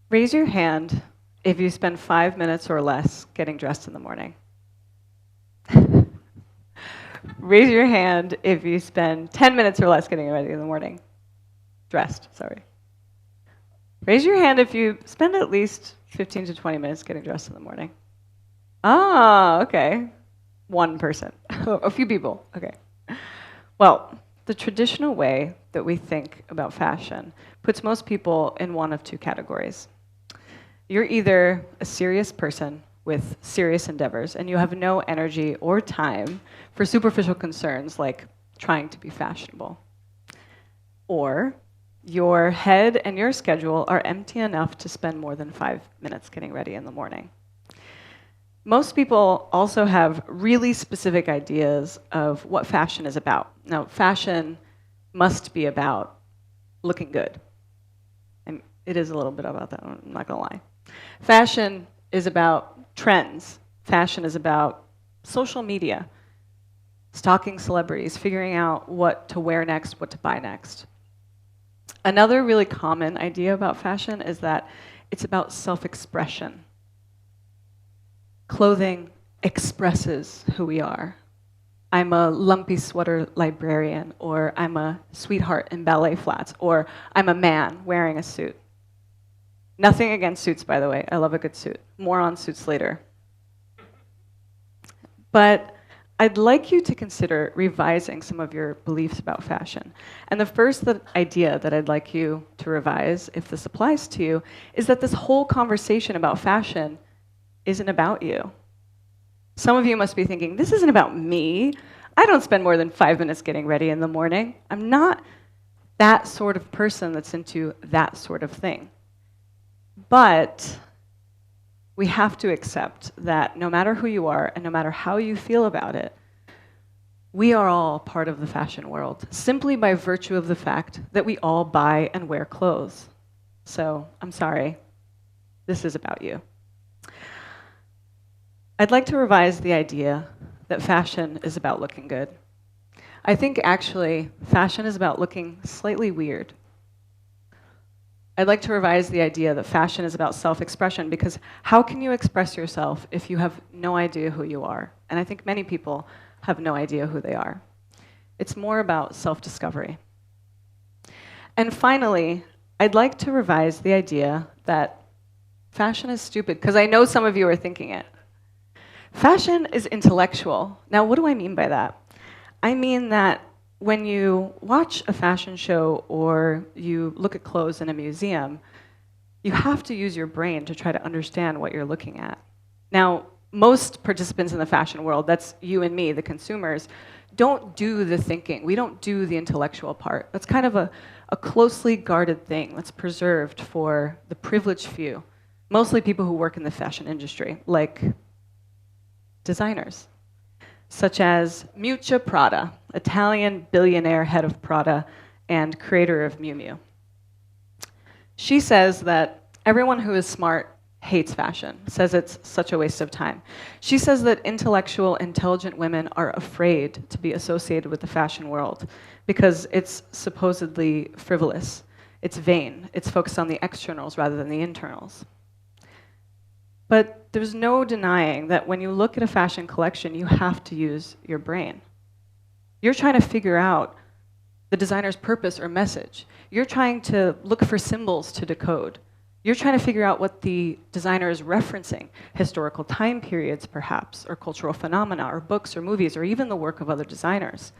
Raise your hand if you spend 5 minutes or less getting dressed in the morning. Raise your hand if you spend 10 minutes or less getting ready in the morning. Dressed, sorry. Raise your hand if you spend at least 15 to 20 minutes getting dressed in the morning. Ah, okay. One person. A few people. Okay. Well, the traditional way that we think about fashion puts most people in one of two categories. You're either a serious person with serious endeavors, and you have no energy or time for superficial concerns like trying to be fashionable. Or your head and your schedule are empty enough to spend more than 5 minutes getting ready in the morning. Most people also have really specific ideas of what fashion is about. Now, fashion must be about looking good. And it is a little bit about that, I'm not gonna lie. Fashion is about trends. Fashion is about social media, stalking celebrities, figuring out what to wear next, what to buy next. Another really common idea about fashion is that it's about self-expression. Clothing expresses who we are. I'm a lumpy sweater librarian, or I'm a sweetheart in ballet flats, or I'm a man wearing a suit. Nothing against suits, by the way. I love a good suit. More on suits later. But I'd like you to consider revising some of your beliefs about fashion. And the first idea that I'd like you to revise, if this applies to you, is that this whole conversation about fashion isn't about you. Some of you must be thinking, this isn't about me. I don't spend more than 5 minutes getting ready in the morning. I'm not that sort of person that's into that sort of thing. But we have to accept that no matter who you are and no matter how you feel about it, we are all part of the fashion world, simply by virtue of the fact that we all buy and wear clothes. So I'm sorry, this is about you. I'd like to revise the idea that fashion is about looking good. I think actually fashion is about looking slightly weird. I'd like to revise the idea that fashion is about self-expression, because how can you express yourself if you have no idea who you are? And I think many people have no idea who they are. It's more about self-discovery. And finally, I'd like to revise the idea that fashion is stupid, because I know some of you are thinking it. Fashion is intellectual. Now, what do I mean by that? I mean that when you watch a fashion show or you look at clothes in a museum, you have to use your brain to try to understand what you're looking at. Now, most participants in the fashion world, that's you and me, the consumers, don't do the thinking. We don't do the intellectual part. That's kind of a closely guarded thing that's preserved for the privileged few, mostly people who work in the fashion industry, like designers, such as Miuccia Prada, Italian billionaire head of Prada and creator of Miu Miu. She says that everyone who is smart hates fashion, says it's such a waste of time. She says that intellectual, intelligent women are afraid to be associated with the fashion world because it's supposedly frivolous, it's vain, it's focused on the externals rather than the internals. But there's no denying that when you look at a fashion collection, you have to use your brain. You're trying to figure out the designer's purpose or message. You're trying to look for symbols to decode. You're trying to figure out what the designer is referencing, historical time periods perhaps, or cultural phenomena, or books or movies, or even the work of other designers.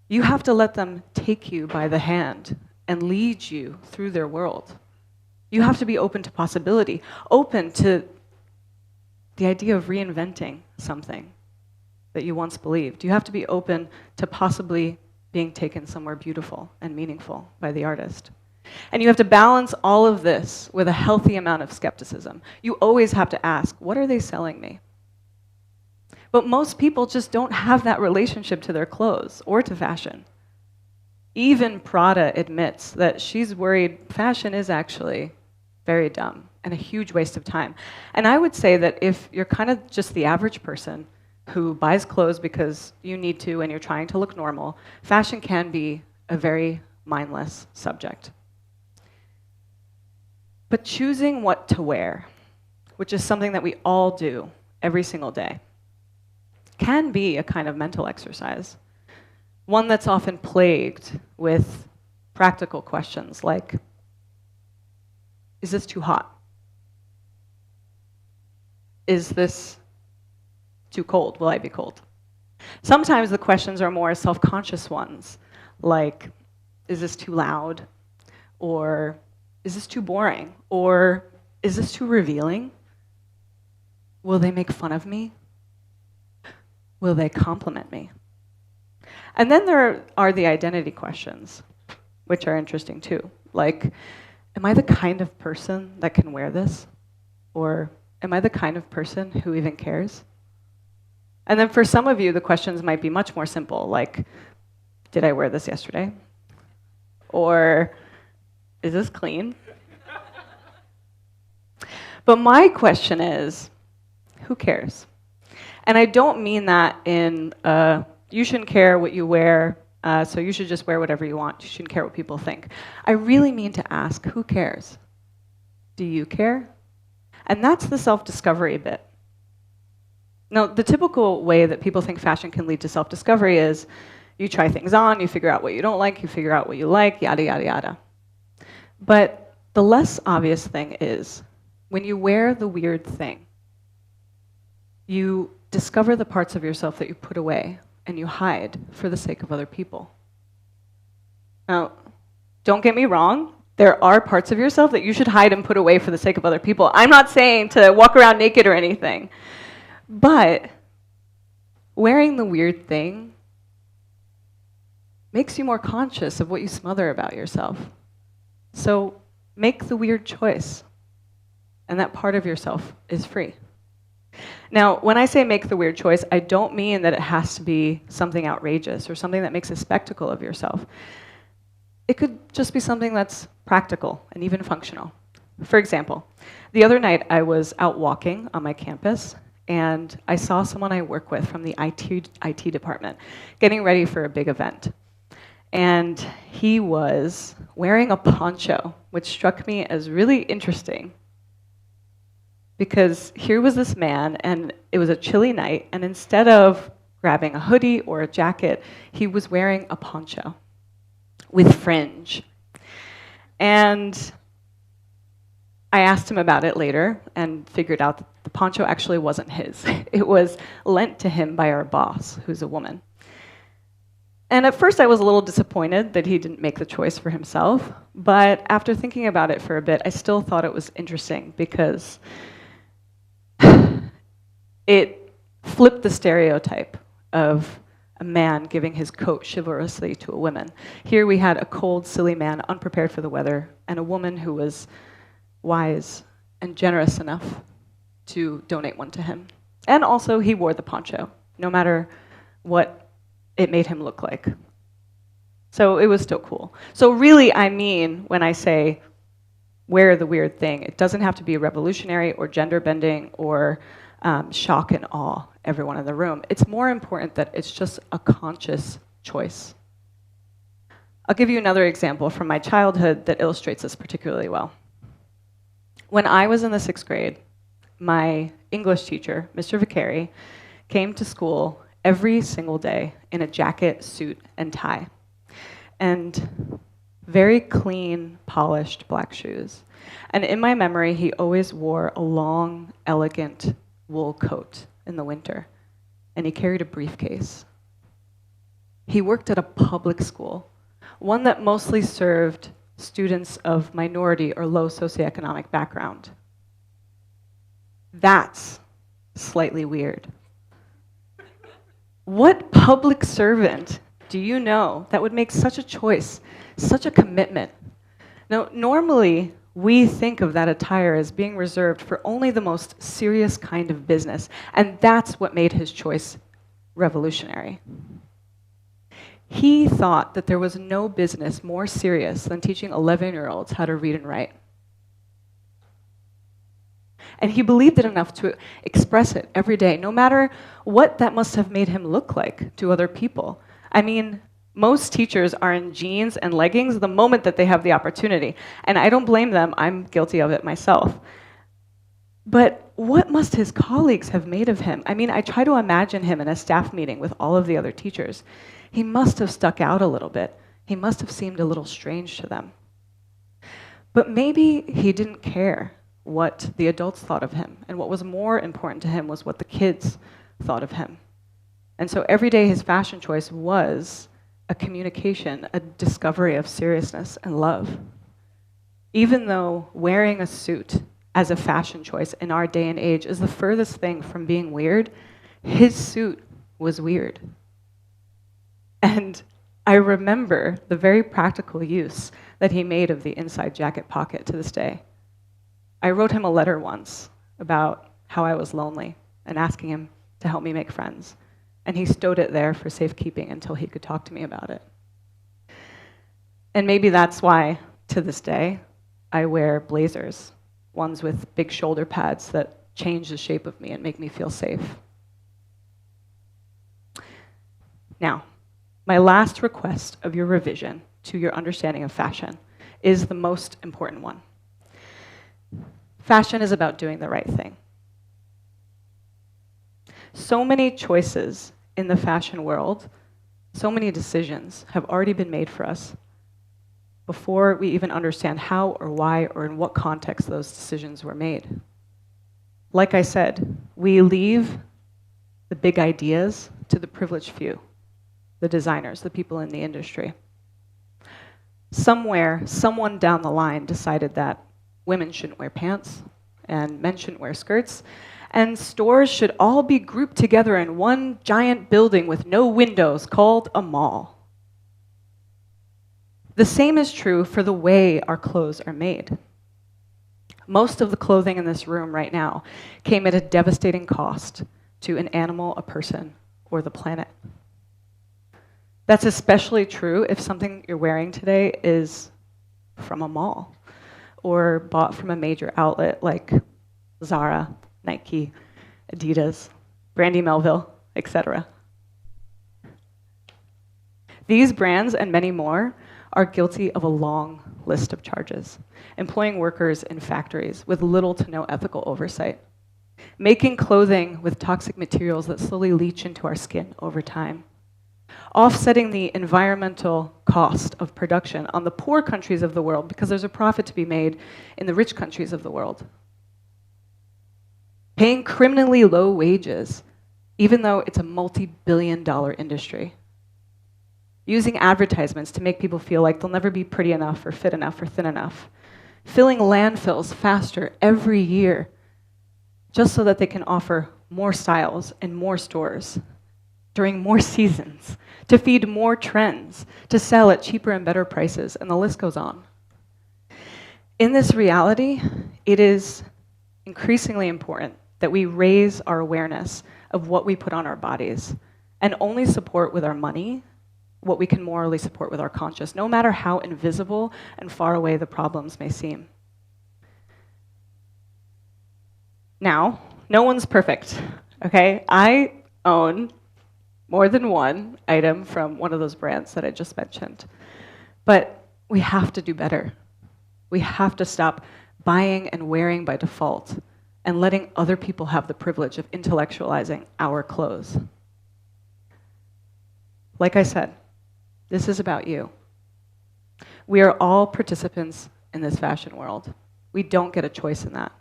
You have to let them take you by the hand and lead you through their world. You have to be open to possibility, open to the idea of reinventing something that you once believed. You have to be open to possibly being taken somewhere beautiful and meaningful by the artist. And you have to balance all of this with a healthy amount of skepticism. You always have to ask, what are they selling me? But most people just don't have that relationship to their clothes or to fashion. Even Prada admits that she's worried fashion is actually very dumb and a huge waste of time. And I would say that if you're kind of just the average person who buys clothes because you need to and you're trying to look normal, fashion can be a very mindless subject. But choosing what to wear, which is something that we all do every single day, can be a kind of mental exercise. One that's often plagued with practical questions like, is this too hot? Is this too cold? Will I be cold? Sometimes the questions are more self-conscious ones, like, is this too loud? Or is this too boring? Or is this too revealing? Will they make fun of me? Will they compliment me? And then there are the identity questions, which are interesting too. Like, am I the kind of person that can wear this? Or am I the kind of person who even cares? And then for some of you, the questions might be much more simple, like, did I wear this yesterday? Or, is this clean? But my question is, who cares? And I don't mean that in, you shouldn't care what you wear, so you should just wear whatever you want. You shouldn't care what people think. I really mean to ask, who cares? Do you care? And that's the self-discovery bit. Now, the typical way that people think fashion can lead to self-discovery is you try things on, you figure out what you don't like, you figure out what you like, yada, yada, yada. But the less obvious thing is, when you wear the weird thing, you discover the parts of yourself that you put away and you hide for the sake of other people. Now, don't get me wrong, there are parts of yourself that you should hide and put away for the sake of other people. I'm not saying to walk around naked or anything, but wearing the weird thing makes you more conscious of what you smother about yourself. So make the weird choice, and that part of yourself is free. Now, when I say make the weird choice, I don't mean that it has to be something outrageous or something that makes a spectacle of yourself. It could just be something that's practical and even functional. For example, the other night I was out walking on my campus, and I saw someone I work with from the IT department getting ready for a big event. And he was wearing a poncho, which struck me as really interesting. Because here was this man, and it was a chilly night, and instead of grabbing a hoodie or a jacket, he was wearing a poncho with fringe. And I asked him about it later and figured out that the poncho actually wasn't his. It was lent to him by our boss, who's a woman. And at first I was a little disappointed that he didn't make the choice for himself, but after thinking about it for a bit, I still thought it was interesting because it flipped the stereotype of a man giving his coat chivalrously to a woman. Here we had a cold, silly man, unprepared for the weather, and a woman who was wise and generous enough to donate one to him. And also, he wore the poncho, no matter what it made him look like. So it was still cool. So really, I mean, when I say wear the weird thing, it doesn't have to be revolutionary or gender bending or shock and awe everyone in the room. It's more important that it's just a conscious choice. I'll give you another example from my childhood that illustrates this particularly well. When I was in the 6th grade, my English teacher, Mr. Vicari, came to school every single day in a jacket, suit, and tie, and very clean, polished black shoes. And in my memory, he always wore a long, elegant wool coat in the winter, and he carried a briefcase. He worked at a public school, one that mostly served students of minority or low socioeconomic background. That's slightly weird. What public servant do you know that would make such a choice, such a commitment? Now, normally, we think of that attire as being reserved for only the most serious kind of business, and that's what made his choice revolutionary. He thought that there was no business more serious than teaching 11-year-olds how to read and write. And he believed it enough to express it every day, no matter what that must have made him look like to other people. I mean, Most teachers are in jeans and leggings the moment that they have the opportunity. And I don't blame them, I'm guilty of it myself. But what must his colleagues have made of him? I mean, I try to imagine him in a staff meeting with all of the other teachers. He must have stuck out a little bit. He must have seemed a little strange to them. But maybe he didn't care what the adults thought of him. And what was more important to him was what the kids thought of him. And so every day his fashion choice was a communication, a discovery of seriousness and love. Even though wearing a suit as a fashion choice in our day and age is the furthest thing from being weird, his suit was weird. And I remember the very practical use that he made of the inside jacket pocket to this day. I wrote him a letter once about how I was lonely and asking him to help me make friends. And he stowed it there for safekeeping until he could talk to me about it. And maybe that's why, to this day, I wear blazers, ones with big shoulder pads that change the shape of me and make me feel safe. Now, my last request of your revision to your understanding of fashion is the most important one. Fashion is about doing the right thing. So many choices in the fashion world, so many decisions have already been made for us before we even understand how or why or in what context those decisions were made. Like I said, we leave the big ideas to the privileged few, the designers, the people in the industry. Somewhere, someone down the line decided that women shouldn't wear pants and men shouldn't wear skirts, and stores should all be grouped together in one giant building with no windows called a mall. The same is true for the way our clothes are made. Most of the clothing in this room right now came at a devastating cost to an animal, a person, or the planet. That's especially true if something you're wearing today is from a mall or bought from a major outlet like Zara, Nike, Adidas, Brandy Melville, etc. These brands and many more are guilty of a long list of charges, employing workers in factories with little to no ethical oversight, making clothing with toxic materials that slowly leach into our skin over time, offsetting the environmental cost of production on the poor countries of the world because there's a profit to be made in the rich countries of the world, paying criminally low wages, even though it's a multi-billion-dollar industry, using advertisements to make people feel like they'll never be pretty enough or fit enough or thin enough, filling landfills faster every year just so that they can offer more styles in more stores during more seasons, to feed more trends, to sell at cheaper and better prices, and the list goes on. In this reality, it is increasingly important that we raise our awareness of what we put on our bodies and only support with our money what we can morally support with our conscience, no matter how invisible and far away the problems may seem. Now, no one's perfect, okay? I own more than one item from one of those brands that I just mentioned. But we have to do better. We have to stop buying and wearing by default and letting other people have the privilege of intellectualizing our clothes. Like I said, this is about you. We are all participants in this fashion world. We don't get a choice in that.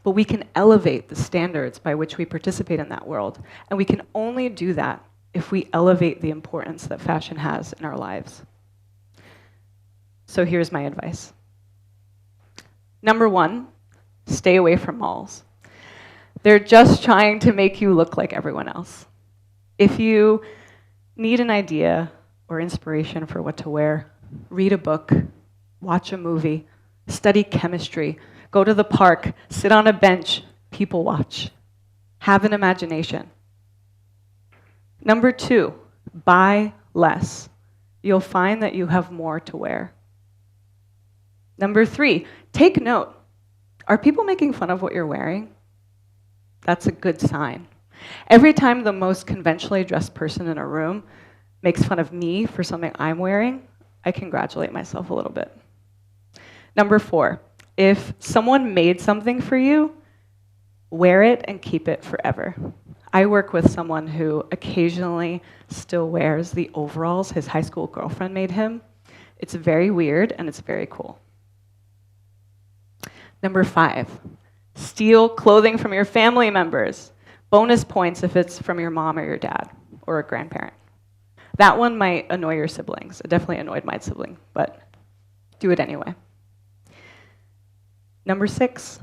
But we can elevate the standards by which we participate in that world. And we can only do that if we elevate the importance that fashion has in our lives. So here's my advice. Number one, stay away from malls. They're just trying to make you look like everyone else. If you need an idea or inspiration for what to wear, read a book, watch a movie, study chemistry, go to the park, sit on a bench, people watch. Have an imagination. Number two, buy less. You'll find that you have more to wear. Number three, take note. Are people making fun of what you're wearing? That's a good sign. Every time the most conventionally dressed person in a room makes fun of me for something I'm wearing, I congratulate myself a little bit. Number 4, if someone made something for you, wear it and keep it forever. I work with someone who occasionally still wears the overalls his high school girlfriend made him. It's very weird and it's very cool. Number 5, steal clothing from your family members. Bonus points if it's from your mom or your dad or a grandparent. That one might annoy your siblings. It definitely annoyed my sibling, but do it anyway. Number 6,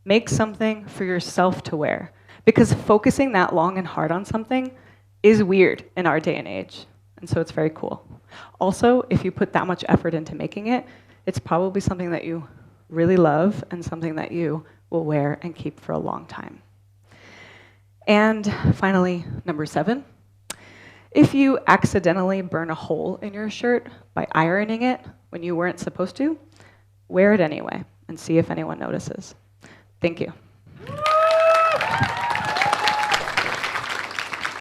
make something for yourself to wear, because focusing that long and hard on something is weird in our day and age, and so it's very cool. Also, if you put that much effort into making it, it's probably something that you really love and something that you will wear and keep for a long time. And finally, number 7, if you accidentally burn a hole in your shirt by ironing it when you weren't supposed to, wear it anyway and see if anyone notices. Thank you.